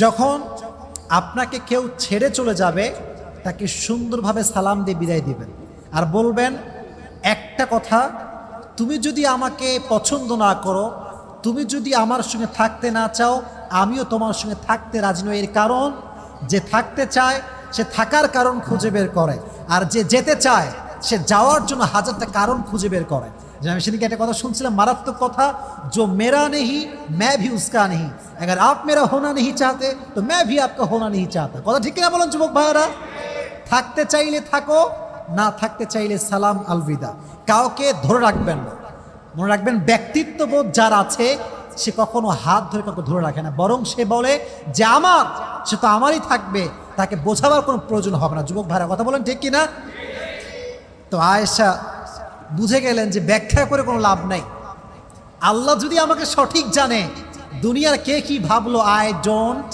যখন আপনাকে কেউ ছেড়ে চলে যাবে তাকে সুন্দরভাবে সালাম দিয়ে বিদায় দিবেন আর বলবেন একটা কথা, তুমি যদি আমাকে পছন্দ না করো, তুমি যদি আমার সঙ্গে থাকতে না চাও, আমিও তোমার সঙ্গে থাকতে রাজি নই। এর কারণ, যে থাকতে চায় সে থাকার কারণ খুঁজে বের করে, আর যে যেতে চায় সে যাওয়ার জন্য হাজারটা কারণ খুঁজে বের করে। যে আমি সেদিকে একটা কথা শুনছিলাম, মারাত্মক কথা, जो मेरा नहीं मैं भी उसका नहीं, अगर आप मेरा होना नहीं चाहते तो मैं भी आपका होना नहीं चाहता। কথা ঠিক কিনা বলেন যুবক ভাইয়েরা? থাকতে চাইলে থাকো, না থাকতে চাইলে সালাম আলবিদা। কাউকে ধরে রাখবেন না। মনে রাখবেন, ব্যক্তিত্ববোধ যার আছে সে কখনো হাত ধরে কাউকে ধরে রাখে না, বরং সে বলে যে আমার, সে তো আমারই থাকবে, তাকে বোঝাবার কোনো প্রয়োজন হবে না। যুবক ভাইরা কথা বলেন ঠিক কিনা? তো আয়েশা বুঝে গেলেন যে ব্যাখ্যা করে কোনো লাভ নাই। আল্লাহ যদি আমাকে সঠিক জানে, দুনিয়ার কে কি ভাবলো আই ডোন্ট